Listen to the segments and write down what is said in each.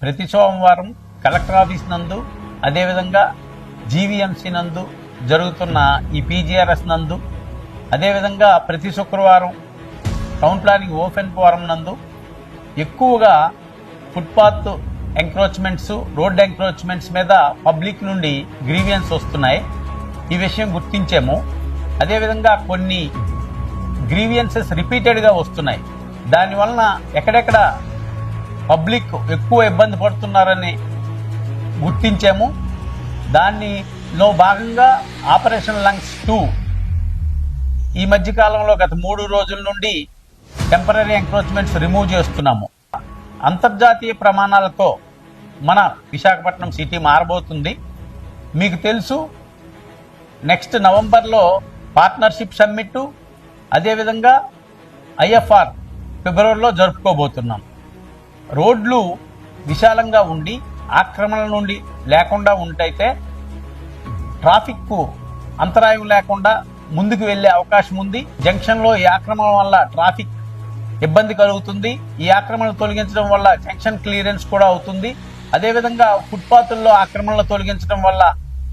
ప్రతి సోమవారం collector office నందు అదేవిధంగా జీవీఎంసీ నందు జరుగుతున్న ఈ పీజీఆర్ఎస్ నందు అదేవిధంగా ప్రతి శుక్రవారం టౌన్ ప్లానింగ్ ఓపెన్ ఫోరం నందు ఎక్కువగా ఫుట్పాత్ ఎంక్రోచ్మెంట్స్, రోడ్ ఎంక్రోచ్మెంట్స్ మీద పబ్లిక్ నుండి గ్రీవియన్స్ వస్తున్నాయి. ఈ విషయం గుర్తించాము. అదేవిధంగా కొన్ని గ్రీవియన్సెస్ రిపీటెడ్గా వస్తున్నాయి. దానివలన ఎక్కడెక్కడ పబ్లిక్ ఎక్కువ ఇబ్బంది పడుతున్నారని గుర్తించాము. దానిలో భాగంగా ఆపరేషన్ లంగ్స్ 2 ఈ మధ్యకాలంలో గత 3 రోజుల నుండి టెంపరీ ఎంక్రోచ్మెంట్స్ రిమూవ్ చేస్తున్నాము. అంతర్జాతీయ ప్రమాణాలతో మన విశాఖపట్నం సిటీ మారబోతుంది. మీకు తెలుసు, నెక్స్ట్ నవంబర్లో పార్ట్నర్షిప్ సమ్మిట్, అదేవిధంగా ఐఎఫ్ఆర్ ఫిబ్రవరిలో జరుపుకోబోతున్నాం. రోడ్లు విశాలంగా ఉండి ఆక్రమణల నుండి లేకుండా ఉంటైతే ట్రాఫిక్కు అంతరాయం లేకుండా ముందుకు వెళ్లే అవకాశం ఉంది. జంక్షన్లో ఈ ఆక్రమణ వల్ల ట్రాఫిక్ ఇబ్బంది కలుగుతుంది. ఈ ఆక్రమణలు తొలగించడం వల్ల జంక్షన్ క్లియరెన్స్ కూడా అవుతుంది. అదేవిధంగా ఫుట్పాత్ల్లో ఆక్రమణలు తొలగించడం వల్ల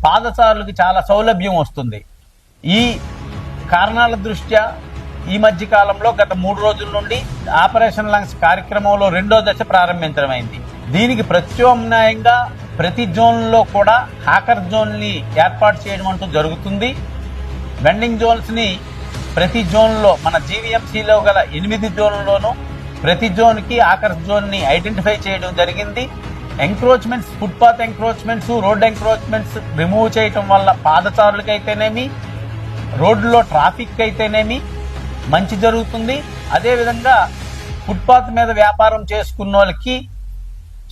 పాదచారులకు చాలా సౌలభ్యం వస్తుంది. ఈ కారణాల దృష్ట్యా ఈ మధ్య కాలంలో గత 3 రోజుల నుండి ఆపరేషన్ లంగ్స్ కార్యక్రమంలో 2వ దశ ప్రారంభించడమైంది. దీనికి ప్రత్యామ్నాయంగా ప్రతి జోన్లో కూడా హాకర్ జోన్ని ఏర్పాటు చేయడం అంటూ జరుగుతుంది. వెండింగ్ జోన్స్ ని ప్రతి జోన్లో మన జీవీఎంసీలో గల 8 జోన్లలోనూ ప్రతి జోన్కి హాకర్ జోన్ ని ఐడెంటిఫై చేయడం జరిగింది. Encroachments, footpath encroachments, road encroachments remove చేయడం వల్ల పాదచారులకైతేనేమి, రోడ్లో ట్రాఫిక్ అయితేనేమి మంచి జరుగుతుంది. అదేవిధంగా ఫుట్పాత్ మీద వ్యాపారం చేసుకున్న వాళ్ళకి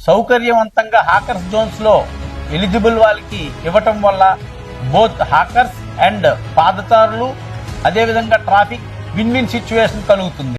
సౌకర్యవంతంగా హాకర్స్ జోన్స్ లో ఎలిజిబుల్ వాళ్ళకి ఇవ్వటం వల్ల బోత్ హాకర్స్ అండ్ పాదచారులు అదేవిధంగా ట్రాఫిక్ విన్ విన్ సిచ్యువేషన్ కలుగుతుంది.